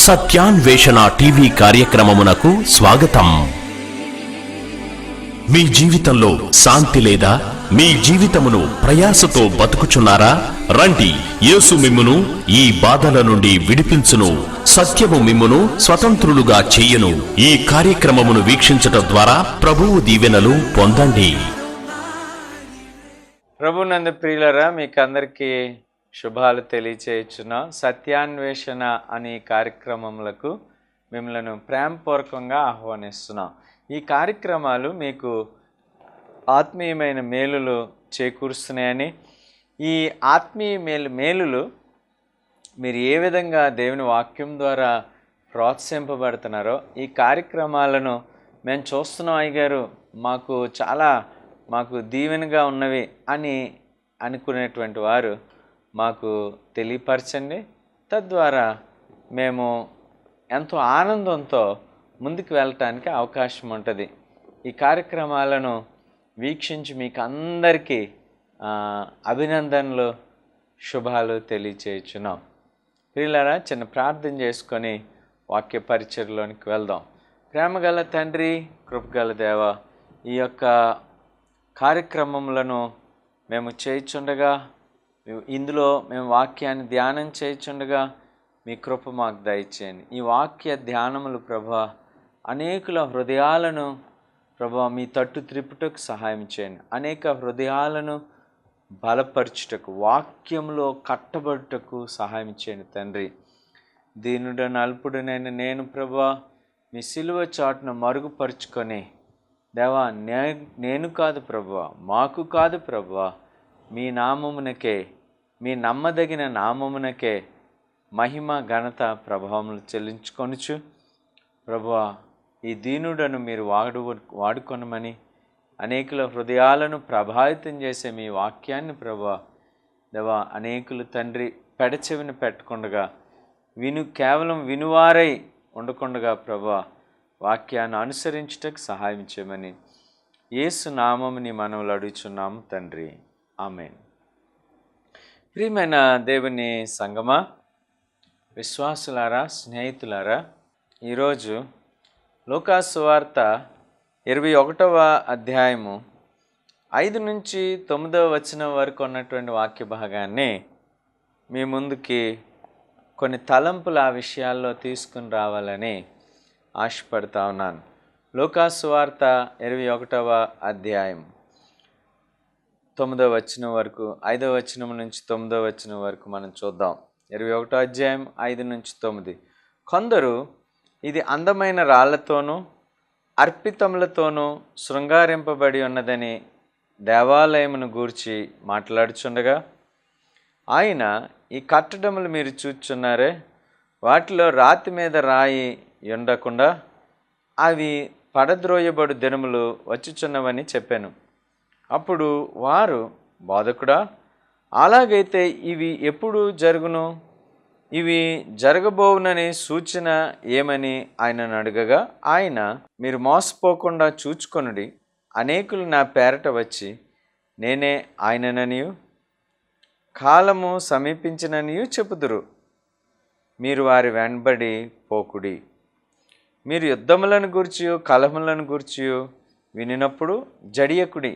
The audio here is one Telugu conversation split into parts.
సత్యాన్వేషణ టీవీ కార్యక్రమమునకు స్వాగతం. మీ జీవితంలో శాంతి లేదా? మీ జీవితమును ప్రయాసతో బతుకుచున్నారా? రండి, యేసు మిమ్మును ఈ బాధల నుండి విడిపించును, సత్యము మిమ్మును స్వతంత్రులుగా చెయ్యును. ఈ కార్యక్రమమును వీక్షించటం ద్వారా ప్రభువు దీవెనలు పొందండి. ప్రభునందు ప్రియులరా, మీకందరికీ శుభాలు తెలియచేయుచున్నాం. సత్యాన్వేషణ అనే కార్యక్రమములకు మిమ్మల్ని ప్రేమపూర్వకంగా ఆహ్వానిస్తున్నాం. ఈ కార్యక్రమాలు మీకు ఆత్మీయమైన మేలులు చేకూరుస్తున్నాయని, ఈ ఆత్మీయ మేలులు మీరు ఏ విధంగా దేవుని వాక్యం ద్వారా ప్రోత్సహింపబడుతున్నారో ఈ కార్యక్రమాలను మేము చూస్తున్నాం. అయ్యగారు, మాకు దీవెనగా ఉన్నవి అని అనుకునేటువంటి వారు మాకు తెలియపరచండి. తద్వారా మేము ఎంతో ఆనందంతో ముందుకు వెళ్ళటానికి అవకాశం ఉంటుంది. ఈ కార్యక్రమాలను వీక్షించి మీకు అందరికీ అభినందనలు, శుభాలు తెలియచేయుచున్నాం. ప్రియులారా, చిన్న ప్రార్థన చేసుకొని వాక్య పరిచర్లోనికి వెళ్దాం. ప్రేమగల తండ్రి, కృపగల దేవ, ఈ యొక్క కార్యక్రమములను మేము చేయుచుండగా, ఇందులో మేము వాక్యాన్ని ధ్యానం చేయుచుండగా మీ కృప మాకు దయచేయండి. ఈ వాక్య ధ్యానములు ప్రభా అనేకుల హృదయాలను ప్రభా మీ తట్టు త్రిపుటకు సహాయం చేయండి. అనేక హృదయాలను బలపరచుటకు, వాక్యంలో కట్టబడుటకు సహాయం చేయండి తండ్రి. దీనుడను అల్పుడనైన నేను ప్రభా మీ సిలువ చాటును మరుగుపరుచుకొని, దేవా నేను కాదు ప్రభువా, మాకు కాదు ప్రభువా, మీ నామమునకే, మీ నమ్మదగిన నామమునకే మహిమ, ఘనత, ప్రభావములు చెల్లించుకొనుచు ప్రభువా, ఈ దీనుడను మీరు వాడుకొనమని, అనేకుల హృదయాలను ప్రభావితం చేసే మీ వాక్యాన్ని ప్రభువా దేవా అనేకులు తండ్రి పెడచెవిని పెట్టకుండగా, కేవలం వినువారై ఉండకుండగా ప్రభువా వాక్యాన్ని అనుసరించుటకు సహాయం చేయమని యేసు నామముని మనవులు అడుగుచున్నాము తండ్రి, ఆమేన్. ప్రియమైన దేవుని సంగమా, విశ్వాసులారా, స్నేహితులారా, ఈరోజు లూకాసు సువార్త 21వ అధ్యాయము 5 నుంచి 9వ వచనం వరకు ఉన్నటువంటి వాక్య భాగాన్ని మీ ముందుకి కొన్ని తలంపులు ఆ విషయాల్లో తీసుకుని రావాలని ఆశపడతా ఉన్నాను. లూకాసు సువార్త 21వ అధ్యాయం 9వ వచనం వరకు, 5వ వచనం నుంచి 9వ వచనం వరకు మనం చూద్దాం. 21వ అధ్యాయం 5 నుంచి 9. కొందరు ఇది అందమైన రాళ్లతోనూ అర్పితములతోనూ శృంగారింపబడి ఉన్నదని దేవాలయమును గూర్చి మాట్లాడుచుండగా, ఆయన, ఈ కట్టడములు మీరు చూచున్నారే, వాటిలో రాతి మీద రాయి ఉండకుండా అవి పడద్రోయబడు దినములు వచ్చుచున్నవని చెప్పాను. అప్పుడు వారు, బోధకుడా, అలాగైతే ఇవి ఎప్పుడు జరుగును? ఇవి జరగబోవునని సూచన ఏమని ఆయనను అడగగా, ఆయన, మీరు మోసపోకుండా చూచుకొనుడి. అనేకులు నా పేరట వచ్చి నేనే ఆయనననియు కాలము సమీపించిననియు చెప్పుదురు. మీరు వారి వెంబడి పోకుడి. మీరు యుద్ధములను గూర్చియు కలహములను గూర్చియు వినినప్పుడు జడియకుడి.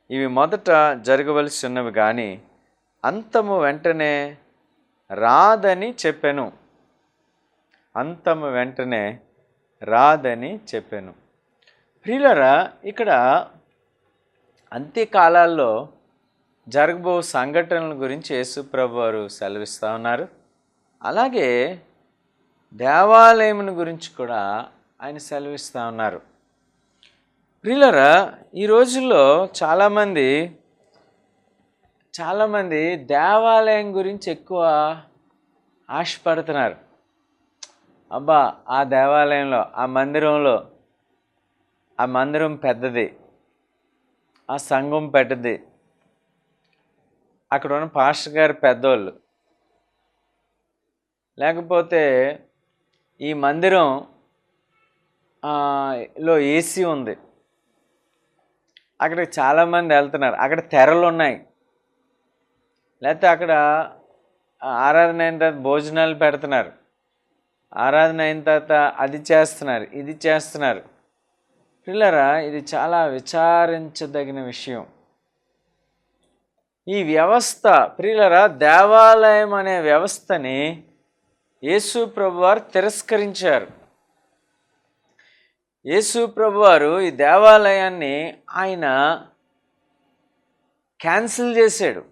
ఇవి మొదట జరగవలసి ఉన్నవి కానీ అంతము వెంటనే రాదని చెప్పాను. అంతము వెంటనే రాదని చెప్పాను. ప్రియులారా, ఇక్కడ అంత్యకాలాల్లో జరగబో సంఘటనల గురించి యేసు ప్రభు వారు సెలవిస్తూ ఉన్నారు. అలాగే దేవాలయమును గురించి కూడా ఆయన సెలవిస్తూ ఉన్నారు. ప్రియులారా, ఈ రోజుల్లో చాలామంది దేవాలయం గురించి ఎక్కువ ఆశపడుతున్నారు. అబ్బా, ఆ దేవాలయంలో, ఆ మందిరం పెద్దది, ఆ సంఘం పెద్దది, అక్కడ ఉన్న పాస్టర్ గారు పెద్దోళ్ళు, లేకపోతే ఈ మందిరం లో ఏసీ ఉంది, అక్కడికి చాలామంది వెళ్తున్నారు, అక్కడ తెరలు ఉన్నాయి, లేకపోతే అక్కడ ఆరాధన అయిన తర్వాత భోజనాలు పెడుతున్నారు, ఆరాధన అయిన తర్వాత అది చేస్తున్నారు, ఇది చేస్తున్నారు. పిల్లరా, ఇది చాలా విచారించదగిన విషయం. ఈ వ్యవస్థ ప్రియులరా, దేవాలయం అనే వ్యవస్థని యేసు ప్రభువారు తిరస్కరించారు. యేసు ప్రభువారు ఈ దేవాలయాన్ని ఆయన క్యాన్సిల్ చేశాడు.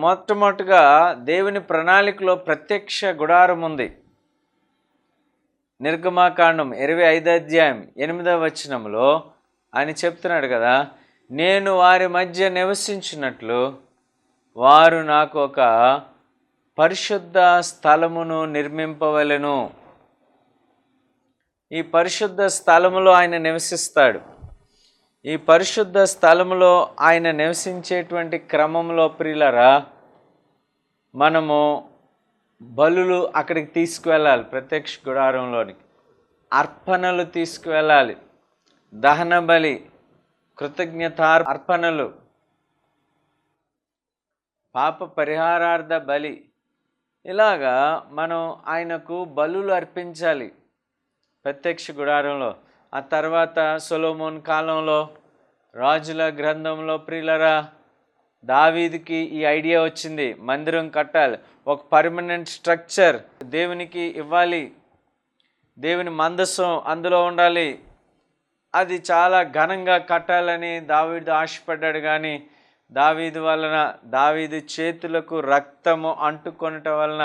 మొట్టమొదటిగా దేవుని ప్రణాళికలో ప్రత్యక్ష గుడారం ఉంది. నిర్గమాకాండం 25వ అధ్యాయం 8వ వచనంలో ఆయన చెప్తున్నాడు కదా, నేను వారి మధ్య నివసించినట్లు వారు నాకు ఒక పరిశుద్ధ స్థలమును నిర్మింపవలెను. ఈ పరిశుద్ధ స్థలములో ఆయన నివసిస్తాడు. ఈ పరిశుద్ధ స్థలములో ఆయన నివసించేటువంటి క్రమంలో ప్రియులరా, మనము బలులు అక్కడికి తీసుకువెళ్ళాలి. ప్రత్యక్ష గుడారంలోనికి అర్పణలు తీసుకువెళ్ళాలి. దహన బలి, కృతజ్ఞత అర్పణలు, పాప పరిహారార్థ బలి, ఇలాగా మనం ఆయనకు బలులు అర్పించాలి ప్రత్యక్ష గుడారంలో. ఆ తర్వాత సొలొమోన్ కాలంలో రాజుల గ్రంథంలో ప్రియులరా, దావీదుకి ఈ ఐడియా వచ్చింది, మందిరం కట్టాలి, ఒక పర్మనెంట్ స్ట్రక్చర్ దేవునికి ఇవ్వాలి, దేవుని మందసం అందులో ఉండాలి, అది చాలా ఘనంగా కట్టాలని దావీదు ఆశపడ్డాడు. కానీ దావీదు చేతులకు రక్తము అంటుకొనటం వలన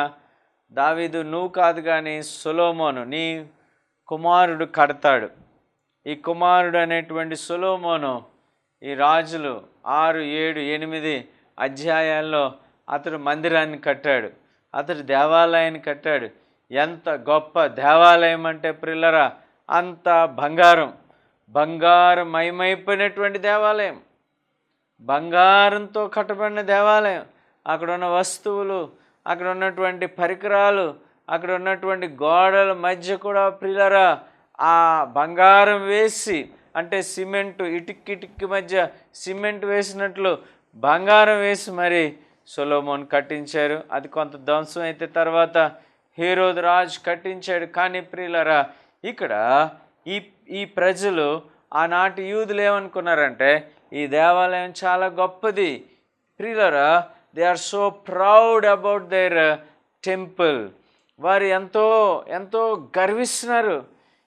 నువ్వు కాదు కానీ సొలొమోను నీ కుమారుడు కడతాడు. ఈ కుమారుడు అనేటువంటి సొలొమోను ఈ రాజులు 6, 7, 8 అధ్యాయాల్లో అతడు మందిరాన్ని కట్టాడు, అతడు దేవాలయాన్ని కట్టాడు. ఎంత గొప్ప దేవాలయం అంటే ప్రిల్లరా, అంత బంగారమయమైపోయినటువంటి దేవాలయం, బంగారంతో కట్టబడిన దేవాలయం. అక్కడ ఉన్న వస్తువులు, అక్కడ ఉన్నటువంటి పరికరాలు, అక్కడ ఉన్నటువంటి గోడల మధ్య కూడా ప్రియులరా ఆ బంగారం వేసి, అంటే సిమెంటు ఇటుక్కి మధ్య సిమెంట్ వేసినట్లు బంగారం వేసి మరి సొలొమోన్ కట్టించారు. అది కొంత ధ్వంసం అయితే తర్వాత హేరోదు రాజు కట్టించాడు. కానీ ప్రియులరా, ఇక్కడ ఈ ప్రజలు, ఆనాటి యూదులు ఏమనుకున్నారంటే ఈ దేవాలయం చాలా గొప్పది. ప్రియులరా, they are so proud about their temple. వారు ఎంతో ఎంతో గర్విస్తున్నారు,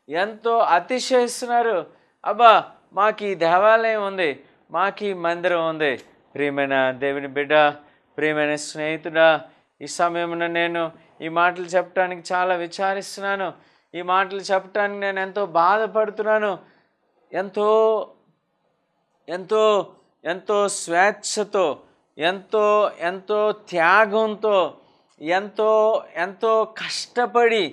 ఎంతో అతిశయిస్తున్నారు. అబ్బా, మాకు ఈ దేవాలయం ఉంది, మాకు ఈ మందిరం ఉంది. ప్రియమైన దేవుని బిడ్డ, ప్రియమైన స్నేహితుడా, ఈ సమయంలో నేను ఈ మాటలు చెప్పడానికి చాలా విచారిస్తున్నాను. ఈ మాటలు చెప్పడానికి నేను ఎంతో బాధపడుతున్నాను. ఎంతో ఎంతో ఎంతో స్వేచ్ఛతో, ఎంతో ఎంతో త్యాగంతో, ఎంతో ఎంతో కష్టపడి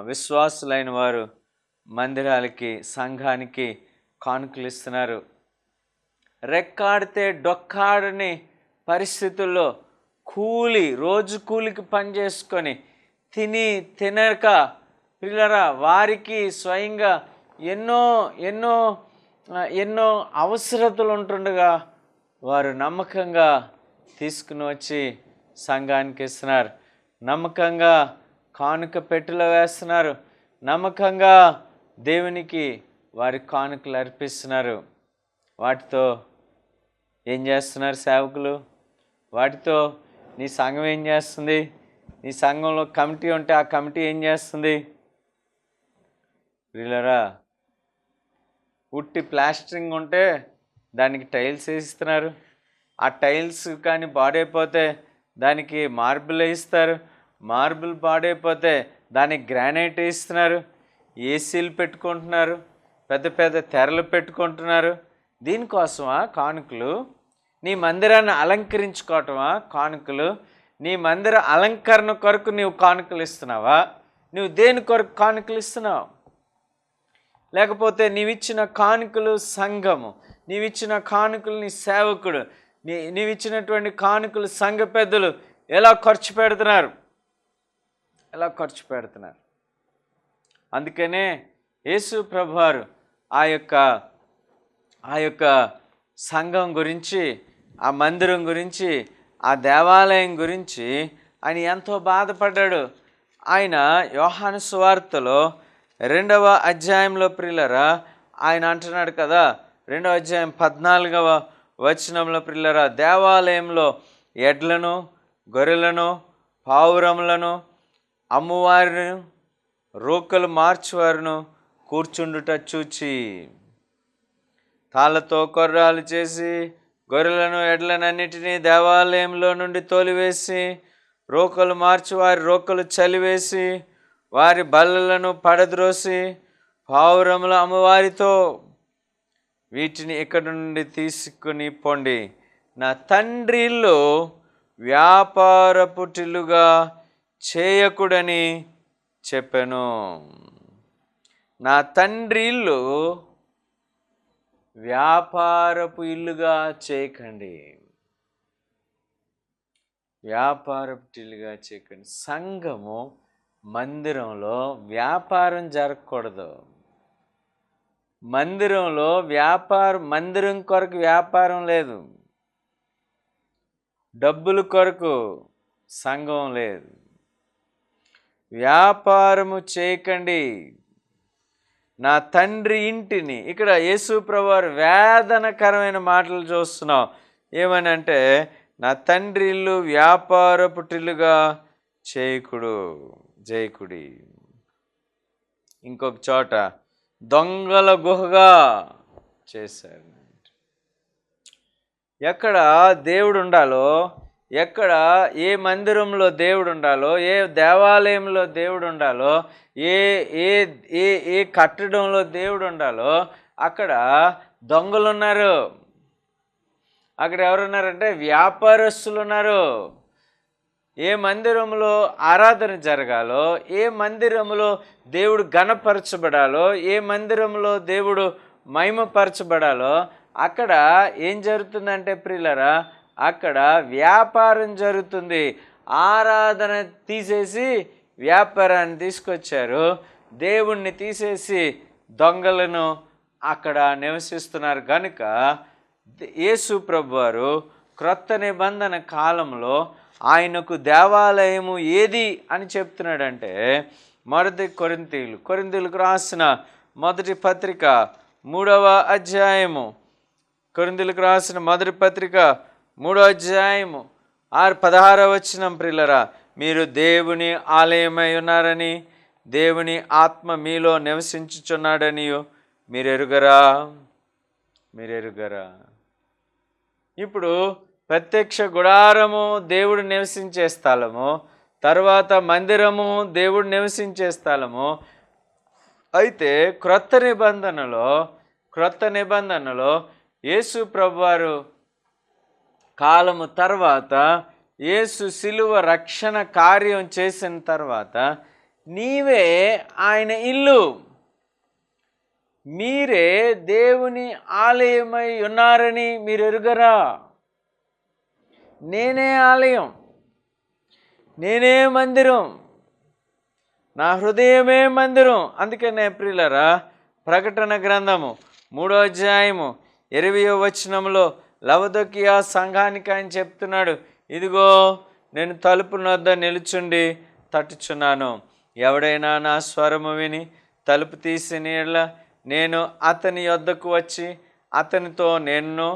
విశ్వాసులైన వారు మందిరాలకి, సంఘానికి కానుకలు ఇస్తున్నారు. రెక్కాడితే డొక్కాడని పరిస్థితుల్లో రోజు కూలికి పని చేసుకొని తినక పిల్లరా, వారికి స్వయంగా ఎన్నో ఎన్నో ఎన్నో అవసరతలు ఉంటుండగా వారు నమ్మకంగా తీసుకుని వచ్చి సంఘానికి ఇస్తున్నారు, నమ్మకంగా కానుక పెట్టెలో వేస్తున్నారు, నమ్మకంగా దేవునికి వారి కానుకలు అర్పిస్తున్నారు. వాటితో ఏం చేస్తున్నారు సేవకులు? వాటితో నీ సంఘం ఏం చేస్తుంది? నీ సంఘంలో కమిటీ ఉంటే ఆ కమిటీ ఏం చేస్తుంది? వీళ్ళరా, ఉట్టి ప్లాస్టరింగ్ ఉంటే దానికి టైల్స్ వేయిస్తున్నారు. ఆ టైల్స్ కానీ పాడైపోతే దానికి మార్బుల్ వేయిస్తారు. మార్బుల్ పాడైపోతే దానికి గ్రానైట్ వేయిస్తున్నారు. ఏసీలు పెట్టుకుంటున్నారు, పెద్ద పెద్ద తెరలు పెట్టుకుంటున్నారు. దీనికోసమా కానుకలు? నీ మందిరాన్ని అలంకరించుకోవటమా కానుకలు? నీ మందిర అలంకరణ కొరకు నీవు కానుకలు ఇస్తున్నావా? నువ్వు దేని కొరకు కానుకలు ఇస్తున్నావు? లేకపోతే నీవిచ్చిన కానుకలు సంఘము, నీవిచ్చిన కానుకలు నీ సేవకుడు, నీవిచ్చినటువంటి కానుకలు సంఘ పెద్దలు ఎలా ఖర్చు పెడుతున్నారు? అందుకనే యేసు ప్రభువారు ఆ యొక్క సంఘం గురించి, ఆ మందిరం గురించి, ఆ దేవాలయం గురించి ఆయన ఎంతో బాధపడ్డాడు. ఆయన యోహాను సువార్తలో 2వ అధ్యాయంలో ప్రియులరా ఆయన అంటున్నాడు కదా, 2వ అధ్యాయం 14వ వచనంలో ప్రియులరా, దేవాలయంలో ఎడ్లను, గొర్రెలను, పావురములను అమ్మువారిని, రోకలు మార్చువారును కూర్చుండుట చూచి, తాళ్ళతో కొర్రాలు చేసి గొర్రెలను ఎడ్లనన్నిటినీ దేవాలయంలో నుండి తోలివేసి, రోకలు మార్చి వారి రోకలు చలివేసి, వారి బల్లలను పడద్రోసి, పావురముల అమ్మవారితో, వీటిని ఇక్కడి నుండి తీసుకుని పొండి, నా తండ్రి ఇల్లు వ్యాపారపుటిల్లుగా చేయకుడని చెప్పెను. నా తండ్రి ఇల్లు వ్యాపారపు ఇల్లుగా చేయకండి, వ్యాపారపు ఇల్లుగా చేయకండి. సంఘము మందిరంలో వ్యాపారం జరగకూడదు. మందిరంలో మందిరం కొరకు వ్యాపారం లేదు, డబ్బుల కొరకు సంఘం లేదు. వ్యాపారము చేయకండి, నా తండ్రి ఇంటిని. ఇక్కడ యేసు ప్రభువారు వేదనకరమైన మాటలు చూస్తున్నాం. ఏమని అంటే, నా తండ్రి ఇల్లు వ్యాపారపుటిల్లుగా చేయకుడి. ఇంకొక చోట దొంగల గుహగా చేశారు. ఎక్కడ దేవుడు ఉండాలో, ఎక్కడ ఏ మందిరంలో దేవుడు ఉండాలో, ఏ దేవాలయంలో దేవుడు ఉండాలో, ఏ ఏ ఏ ఏ కట్టడంలో దేవుడు ఉండాలో అక్కడ దొంగలు ఉన్నారు. అక్కడ ఎవరున్నారంటే వ్యాపారస్తులు ఉన్నారు. ఏ మందిరంలో ఆరాధన జరగాలో, ఏ మందిరంలో దేవుడు ఘనపరచబడాలో, ఏ మందిరంలో దేవుడు మహిమపరచబడాలో అక్కడ ఏం జరుగుతుందంటే ప్రియులరా, అక్కడ వ్యాపారం జరుగుతుంది. ఆరాధన తీసేసి వ్యాపారాన్ని తీసుకొచ్చారు, దేవుణ్ణి తీసేసి దొంగలను అక్కడ నివసిస్తున్నారు. కనుక యేసు ప్రభువారు క్రొత్త నిబంధన కాలంలో ఆయనకు దేవాలయము ఏది అని చెప్తున్నాడంటే, మొదటి కొరింథీయులకు రాసిన మొదటి పత్రిక 3వ అధ్యాయము, కొరింథీయులకు రాసిన మొదటి పత్రిక 3వ అధ్యాయము 16వ వచనం, ప్రియులరా, మీరు దేవుని ఆలయమై ఉన్నారని, దేవుని ఆత్మ మీలో నివసించుచున్నాడని మీరెరుగరా. ఇప్పుడు ప్రత్యక్ష గుడారము దేవుడు నివసించే స్థలము, తర్వాత మందిరము దేవుడు నివసించే స్థలము. అయితే క్రొత్త నిబంధనలో యేసు ప్రభువారు కాలము తర్వాత, యేసు శిలువ రక్షణ కార్యం చేసిన తర్వాత, నీవే ఆయన ఇల్లు, మీరే దేవుని ఆలయమై ఉన్నారని మీరు ఎరుగరా. నేనే ఆలయం, నేనే మందిరం, నా హృదయమే మందిరం. అందుకనే ప్రియులరా, ప్రకటన గ్రంథము 3వ అధ్యాయము 20వ వచనంలో లవదొకియా సంఘానికి ఆయన చెప్తున్నాడు, ఇదిగో నేను తలుపు వద్ద నిలుచుండి తట్టుచున్నాను, ఎవడైనా నా స్వరము విని తలుపు తీసిన యెడల నేను అతని యొద్దకు వచ్చి అతనితో నేను,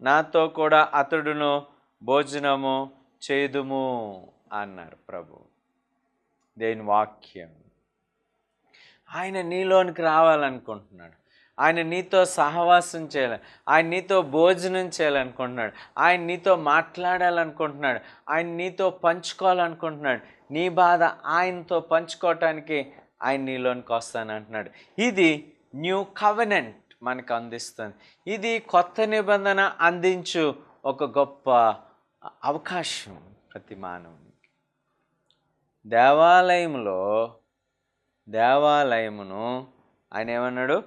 నాతో కూడా అతడును భోజనము చేదుము అన్నారు ప్రభు. దేని వాక్యం. ఆయన నీలోనికి రావాలనుకుంటున్నాడు, ఆయన నీతో సహవాసం చేయాలి, ఆయన నీతో భోజనం చేయాలనుకుంటున్నాడు, ఆయన నీతో మాట్లాడాలనుకుంటున్నాడు, ఆయన నీతో పంచుకోవాలనుకుంటున్నాడు. నీ బాధ ఆయనతో పంచుకోవటానికి ఆయన నీలోనికి వస్తానంటున్నాడు. ఇది న్యూ కవెనెంట్ మనకు అందిస్తుంది. ఇది కొత్త నిబంధన అందించు ఒక గొప్ప అవకాశం ప్రతి మానవునికి. దేవాలయమును ఆయన ఏమన్నాడు,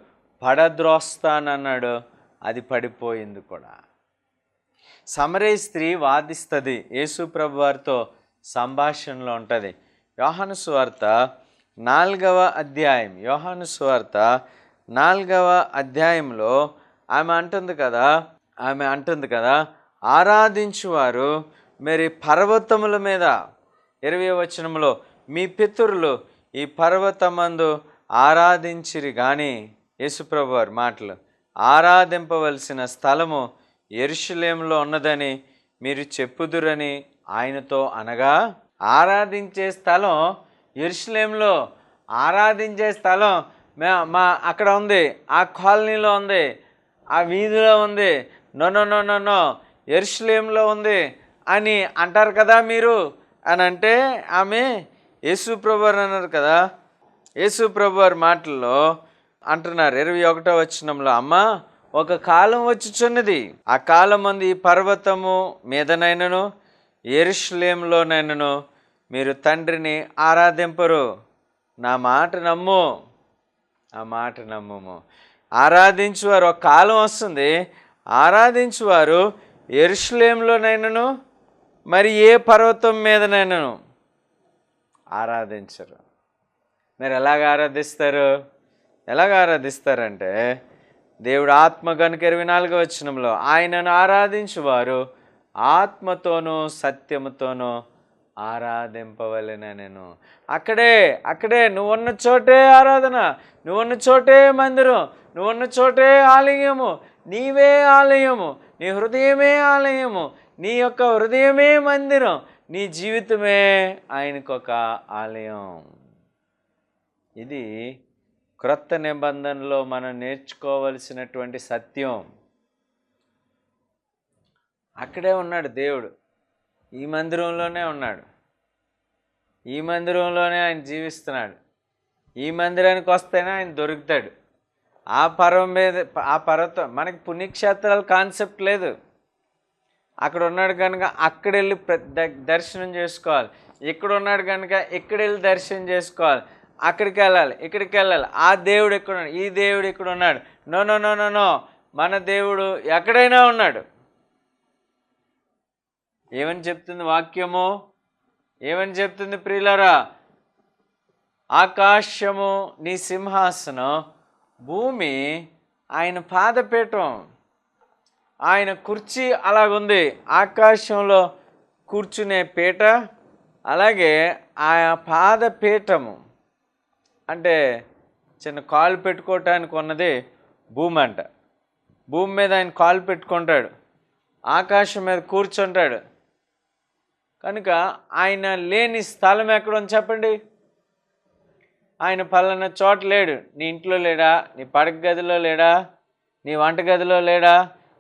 పడద్రోస్తానన్నాడు, అది పడిపోయింది కూడా. సమరయ స్త్రీ వాదిస్తుంది, యేసు ప్రభు వారితో సంభాషణలో ఉంటుంది. యోహాను సువార్త 4వ అధ్యాయంలో ఆమె అంటుంది కదా, ఆరాధించువారు మరి పర్వతముల మీద 20వ వచనంలో మీ పితరులు ఈ పర్వతమందు ఆరాధించిరి గాని, యేసుప్రభు వారి మాటలు, ఆరాధింపవలసిన స్థలము యెరూషలేములో ఉన్నదని మీరు చెప్పుదురని ఆయనతో అనగా, ఆరాధించే స్థలం యెరూషలేములో, ఆరాధించే స్థలం మా అక్కడ ఉంది, ఆ కాలనీలో ఉంది, ఆ వీధిలో ఉంది, నో యెరూషలేములో ఉంది అని అంటారు కదా మీరు అని అంటే, ఆమె యేసు ప్రభువారు అన్నారు కదా. యేసు ప్రభువారి మాటల్లో అంటున్నారు 21వ వచనంలో, అమ్మ ఒక కాలం వచ్చుచున్నది, ఆ కాలం మంది ఈ పర్వతము మీదనైనను యెరూషలేములోనైనను మీరు తండ్రిని ఆరాధింపరు. నా మాట నమ్ము, ఆ మాట నమ్ముము. ఆరాధించువారు, ఒక కాలం వస్తుంది, ఆరాధించువారు యెరూషలేములోనైనను మరి ఏ పర్వతం మీదనైనను ఆరాధించరు. మీరు ఎలాగ ఆరాధిస్తారంటే, దేవుడు ఆత్మ కనుక 24వ వచనంలో ఆయనను ఆరాధించువారు ఆత్మతోనూ సత్యముతోనూ ఆరాధింపవలెననెను. అక్కడే నువ్వున్న చోటే ఆరాధన, నువ్వున్న చోటే మందిరం, నువ్వున్న చోటే ఆలయము, నీవే ఆలయము, నీ హృదయమే ఆలయము, నీ యొక్క హృదయమే మందిరం, నీ జీవితమే ఆయనకొక ఆలయం. ఇది క్రొత్త నిబంధనలో మనం నేర్చుకోవలసినటువంటి సత్యం. అక్కడే ఉన్నాడు దేవుడు, ఈ మందిరంలోనే ఉన్నాడు, ఈ మందిరంలోనే ఆయన జీవిస్తున్నాడు. ఈ మందిరానికి వస్తేనే ఆయన దొరుకుతాడు. ఆ పర్వతం మనకి పుణ్యక్షేత్రాల కాన్సెప్ట్ లేదు. అక్కడ ఉన్నాడు కనుక అక్కడ వెళ్ళి దర్శనం చేసుకోవాలి, ఇక్కడ ఉన్నాడు కనుక ఇక్కడ వెళ్ళి దర్శనం చేసుకోవాలి, అక్కడికి వెళ్ళాలి, ఇక్కడికి వెళ్ళాలి. ఆ దేవుడు ఎక్కడ ఉన్నాడు, ఈ దేవుడు ఇక్కడ ఉన్నాడు. నో, మన దేవుడు ఎక్కడైనా ఉన్నాడు. ఏమని చెప్తుంది వాక్యము, ఏమని చెప్తుంది ప్రియులారా? ఆకాశము నీ సింహాసనం, భూమి ఆయన పాదపీఠం, ఆయన కుర్చీ అలాగుంది. ఆకాశంలో కూర్చునే పీట, అలాగే ఆ పాదపీఠము అంటే చిన్న కాలు పెట్టుకోవటానికి ఉన్నది భూమి అంట. భూమి మీద ఆయన కాలు పెట్టుకుంటాడు, ఆకాశం మీద కూర్చుంటాడు. కనుక ఆయన లేని స్థలం ఎక్కడుంది చెప్పండి? ఆయన పలానా చోట లేడు. నీ ఇంట్లో లేడా, నీ పడక గదిలో లేడా, నీ వంట గదిలో లేడా,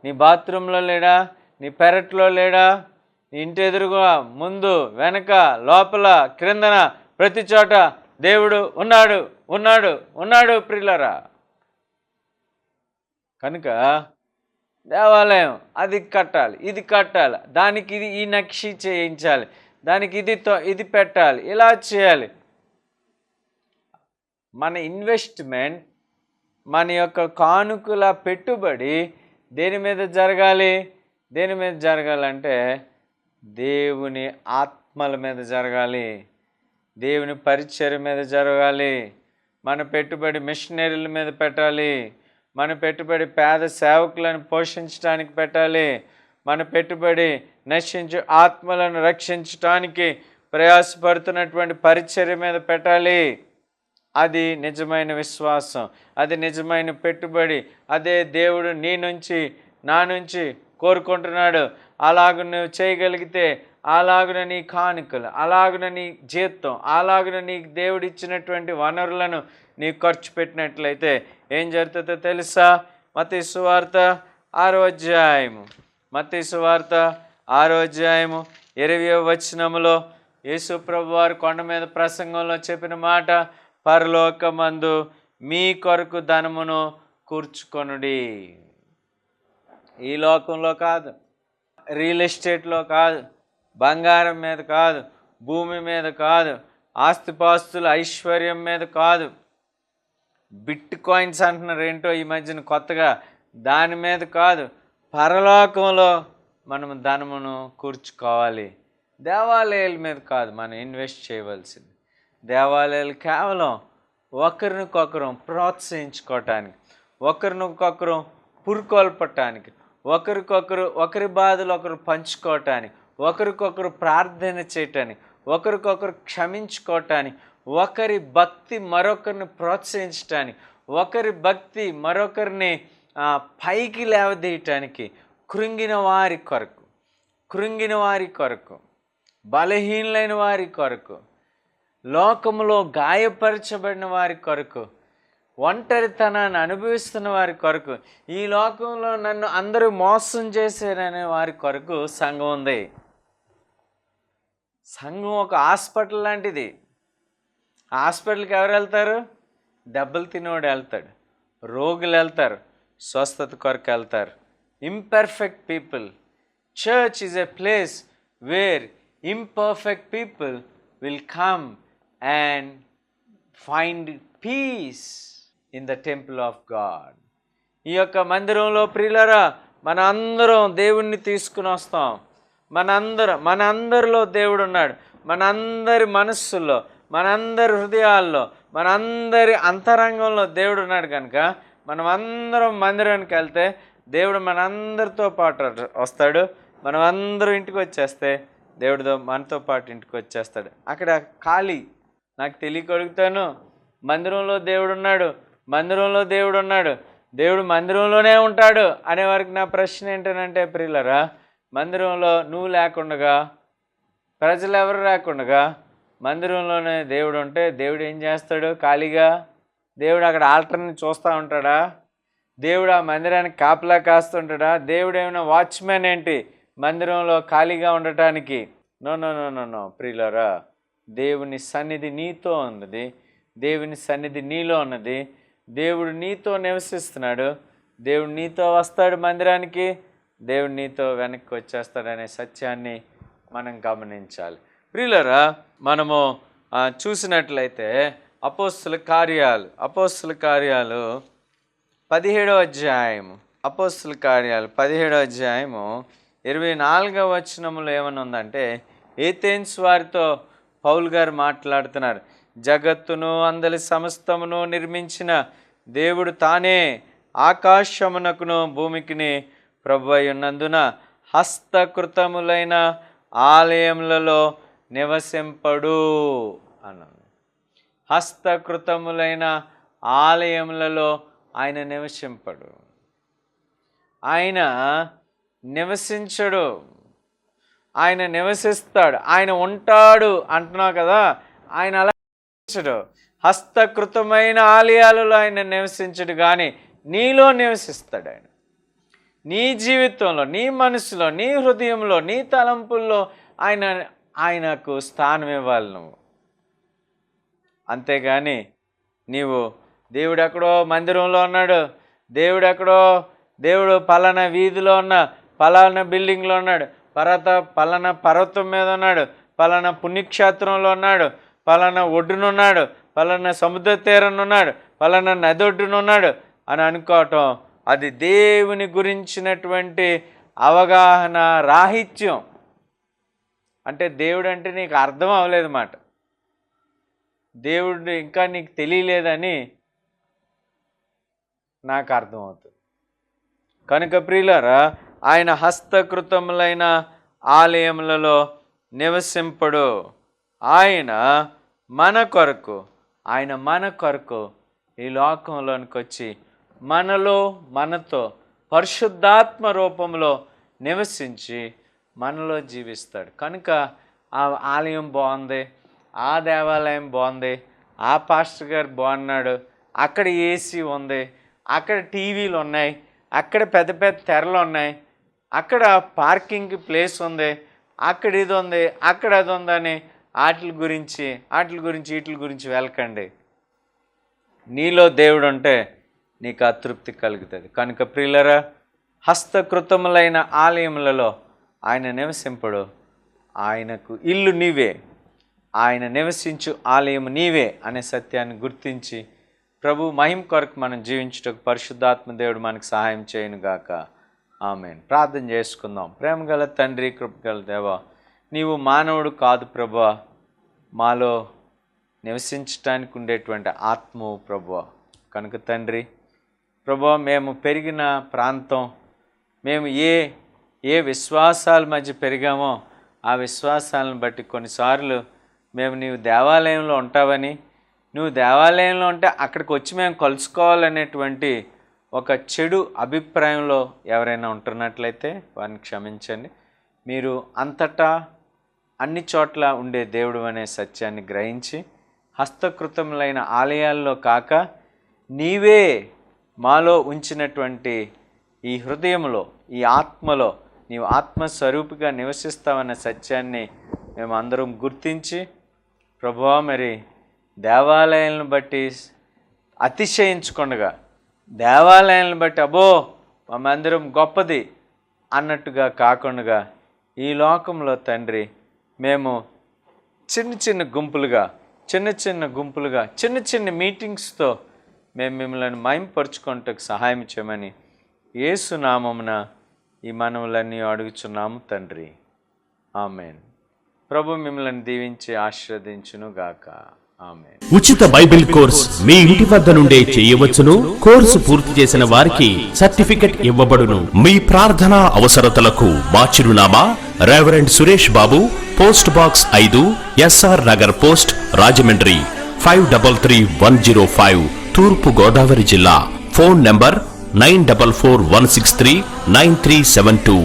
నీ బాత్రూంలో లేడా, నీ పెరట్లో లేడా, నీ ఇంటి ఎదురుగా, ముందు, వెనక, లోపల, క్రిందన, ప్రతి చోట దేవుడు ఉన్నాడు ప్రియులారా. కనుక దేవాలయం అది కట్టాలి, ఇది కట్టాలి, దానికి ఇది ఈ నక్షి చేయించాలి, దానికి ఇది పెట్టాలి, ఇలా చేయాలి. మన ఇన్వెస్ట్మెంట్, మన యొక్క కానుకల పెట్టుబడి దేని మీద జరగాలంటే దేవుని ఆత్మల మీద జరగాలి, దేవుని పరిచర్య మీద జరగాలి. మన పెట్టుబడి మిషనరీల మీద పెట్టాలి, మన పెట్టుబడి పేద సేవకులను పోషించడానికి పెట్టాలి, మన పెట్టుబడి నశించు ఆత్మలను రక్షించడానికి ప్రయాసపడుతున్నటువంటి పరిచర్య మీద పెట్టాలి. అది నిజమైన విశ్వాసం, అది నిజమైన పెట్టుబడి, అదే దేవుడు నీ నుంచి నా నుంచి కోరుకుంటున్నాడు. అలాగ నువ్వు చేయగలిగితే, అలాగున నీ కానుకలు, అలాగున నీ జీతం, అలాగున నీకు దేవుడు ఇచ్చినటువంటి వనరులను నీ ఖర్చు పెట్టినట్లయితే ఏం జరుగుతుందో తెలుసా? మత్తయి సువార్త 6వ అధ్యాయము, మత్తయి సువార్త 6వ అధ్యాయము 20వ వచనములో యేసు ప్రభువారు కొండ మీద ప్రసంగంలో చెప్పిన మాట, పరలోకమందు మీ కొరకు ధనమును కూర్చుకొనుడి. ఈ లోకంలో కాదు, రియల్ ఎస్టేట్లో కాదు, బంగారం మీద కాదు, భూమి మీద కాదు, ఆస్తిపాస్తుల ఐశ్వర్యం మీద కాదు, బిట్ కాయిన్స్ అంటున్నారు ఏంటో ఈ మధ్యన కొత్తగా, దాని మీద కాదు, పరలోకంలో మనం ధనమును కూర్చుకోవాలి. దేవాలయాల మీద కాదు మనం ఇన్వెస్ట్ చేయవలసింది. దేవాలయాలు కేవలం ఒకరినొకరు ప్రోత్సహించుకోవటానికి, ఒకరినొకరు పురుకొల్పటానికి, ఒకరి బాధలు ఒకరు పంచుకోవటానికి, ఒకరికొకరు ప్రార్థన చేయటానికి, ఒకరికొకరు క్షమించుకోవటానికి, ఒకరి భక్తి మరొకరిని ప్రోత్సహించటానికి, ఒకరి భక్తి మరొకరిని పైకి లేవదీయటానికి, కృంగిన వారి కొరకు, కృంగిన వారి కొరకు, బలహీనులైన వారి కొరకు, లోకములో గాయపరచబడిన వారి కొరకు, ఒంటరితనాన్ని అనుభవిస్తున్న వారి కొరకు, ఈ లోకంలో నన్ను అందరూ మోసం చేశారనే వారి కొరకు సంఘం ఉంది. సంఘం ఒక హాస్పిటల్ లాంటిది. హాస్పిటల్కి ఎవరు వెళ్తారు? దెబ్బలు తినేవాడు వెళ్తాడు, రోగులు వెళ్తారు, స్వస్థత కొరకు వెళ్తారు. Imperfect people. Church is a place where imperfect people will come and find peace in the temple of God. ఈ యొక్క మందిరంలో ప్రియులారా మన అందరం దేవుణ్ణి తీసుకుని వస్తాం. మనందరిలో దేవుడు ఉన్నాడు. మనందరి మనస్సుల్లో, మనందరి హృదయాల్లో, మనందరి అంతరంగంలో దేవుడు ఉన్నాడు. కనుక మనం అందరం మందిరానికి వెళ్తే దేవుడు మనందరితో పాటు వస్తాడు. మనం అందరం ఇంటికి వచ్చేస్తే దేవుడితో మనతో పాటు ఇంటికి వచ్చేస్తాడు. అక్కడ ఖాళీ. నాకు తెలియగలుగుతాను, మందిరంలో దేవుడు ఉన్నాడు, మందిరంలో దేవుడు ఉన్నాడు, దేవుడు మందిరంలోనే ఉంటాడు అనే వారికి నా ప్రశ్న ఏంటంటే ప్రియులరా, మందిరంలో నువ్వు లేకుండగా, ప్రజలు ఎవరు లేకుండగా మందిరంలోనే దేవుడు ఉంటే దేవుడు ఏం చేస్తాడు? ఖాళీగా దేవుడు అక్కడ ఆల్టర్ని చూస్తూ ఉంటాడా? దేవుడు ఆ మందిరానికి కాపలా కాస్తుంటాడా? దేవుడు ఏమైనా వాచ్మెన్ ఏంటి మందిరంలో ఖాళీగా ఉండటానికి? No no no no no ప్రియులారా, దేవుని సన్నిధి నీతో ఉన్నది, దేవుని సన్నిధి నీలో ఉన్నది. దేవుడు నీతో నివసిస్తున్నాడు, దేవుడు నీతో వస్తాడు మందిరానికి, దేవుడు నీతో వెనక్కి వచ్చేస్తాడనే సత్యాన్ని మనం గమనించాలి. ప్రియులారా, మనము చూసినట్లయితే అపోస్తుల కార్యాలు 17వ అధ్యాయము, అపోస్తుల కార్యాలు 17వ అధ్యాయము 24వ వచనములో ఏమని ఉందంటే, ఏథెన్స్ వారితో పౌలు గారు మాట్లాడుతున్నారు. జగత్తును అందలి సమస్తమును నిర్మించిన దేవుడు తానే ఆకాశమునకును భూమికిని ప్రభు అయి ఉన్నందున హస్తకృతములైన ఆలయములలో నివసింపడు అన్నాను. హస్తకృతములైన ఆలయములలో ఆయన నివసింపడు, ఆయన నివసించడు, ఆయన నివసిస్తాడు, ఆయన ఉంటాడు అంటున్నావు కదా. ఆయన అలా నివసించడు. హస్తకృతమైన ఆలయాలలో ఆయన నివసించడు, కానీ నీలో నివసిస్తాడు. ఆయన నీ జీవితంలో, నీ మనసులో, నీ హృదయంలో, నీ తలంపుల్లో ఆయనకు స్థానం ఇవ్వాలి నువ్వు. అంతేగాని నీవు దేవుడు ఎక్కడో మందిరంలో ఉన్నాడు, దేవుడు పలానా వీధిలో ఉన్న పలానా బిల్డింగ్లో ఉన్నాడు, పలానా పర్వతం మీద ఉన్నాడు, పలానా పుణ్యక్షేత్రంలో ఉన్నాడు, పలానా ఒడ్డునున్నాడు, పలానా సముద్ర తీరనున్నాడు, పలానా నది ఒడ్డునున్నాడు అని అనుకోవటం, అది దేవుని గురించినటువంటి అవగాహన రాహిత్యం. అంటే దేవుడు అంటే నీకు అర్థం అవ్వలేదు మాట, దేవుడు ఇంకా నీకు తెలియలేదని నాకు అర్థమవుతుంది. కనుక ప్రియులారా, ఆయన హస్తకృతములైన ఆలయములలో నివసింపడు. ఆయన మన కొరకు ఈ లోకంలోనికి వచ్చి మనతో పరిశుద్ధాత్మ రూపంలో నివసించి మనలో జీవిస్తాడు. కనుక ఆ ఆలయం బాగుంది, ఆ దేవాలయం బాగుంది, ఆ పాస్టర్ గారు బాగున్నాడు, అక్కడ ఏసీ ఉంది, అక్కడ టీవీలు ఉన్నాయి, అక్కడ పెద్ద పెద్ద తెరలు ఉన్నాయి, అక్కడ పార్కింగ్ ప్లేస్ ఉంది, అక్కడ ఇది ఉంది, అక్కడ అది ఉందని వీటి గురించి వెళ్ళకండి. నీలో దేవుడు ఉంటే నీకు అతృప్తి కలుగుతుంది. కనుక ప్రియులరా, హస్తకృతములైన ఆలయములలో ఆయన నివసింపడు. ఆయనకు ఇల్లు నీవే, ఆయన నివసించు ఆలయము నీవే అనే సత్యాన్ని గుర్తించి ప్రభు మహిమ కొరకు మనం జీవించుటకు పరిశుద్ధాత్మ దేవుడు మనకు సహాయం చేయనుగాక. ఆమేన్. ప్రార్థన చేసుకుందాం. ప్రేమగల తండ్రి, కృపగల దేవా, నీవు మానవుడు కాదు ప్రభువా, మాలో నివసించటానికి ఉండేటువంటి ఆత్మవు ప్రభువా. కనుక తండ్రి ప్రభువా, మేము పెరిగిన ప్రాంతం, మేము ఏ విశ్వాసాల మధ్య పెరిగామో ఆ విశ్వాసాలను బట్టి కొన్నిసార్లు మేము నీవు దేవాలయంలో ఉంటావని, నువ్వు దేవాలయంలో ఉంటే అక్కడికి వచ్చి మేము కలుసుకోవాలనేటువంటి ఒక చెడు అభిప్రాయంలో ఎవరైనా ఉంటున్నట్లయితే వారిని క్షమించండి. మీరు అంతటా అన్ని చోట్ల ఉండే దేవుడు అనే సత్యాన్ని గ్రహించి హస్తకృతములైన ఆలయాల్లో కాక నీవే మాలో ఉంచినటువంటి ఈ హృదయంలో, ఈ ఆత్మలో నీవు ఆత్మస్వరూపిగా నివసిస్తావన్న సత్యాన్ని మేము అందరం గుర్తించి, ప్రభువా మరి దేవాలయాలను బట్టి అతిశయించుకొనగా, దేవాలయాలను బట్టి అబ్బో మా మందిరం గొప్పది అన్నట్టుగా కాకుండా ఈ లోకంలో తండ్రి మేము చిన్న చిన్న గుంపులుగా చిన్న చిన్న మీటింగ్స్తో మేము మిమ్మల్ని మహిమపరుచుకొనుటకు సహాయం చేయమని యేసు నామమున ఈ మనవులన్నీ అడుగుచున్నాము తండ్రి, ఆమేన్. ప్రభు మిమ్మల్ని దీవించి ఆశీర్వదించును గాక, ఆమేన్. ఉచిత బైబిల్ కోర్స్ మీ ఇంటి వద్ద నుండే చేయవచ్చును. కోర్సు పూర్తి చేసిన వారికి సర్టిఫికెట్ ఇవ్వబడును. మీ ప్రార్థనా అవసరతలకు మా చిరునామా reverend Suresh Babu, post box 5, SR Nagar post, Rajahmundry 533105, తూర్పు గోదావరి జిల్లా. Phone number 9441639372.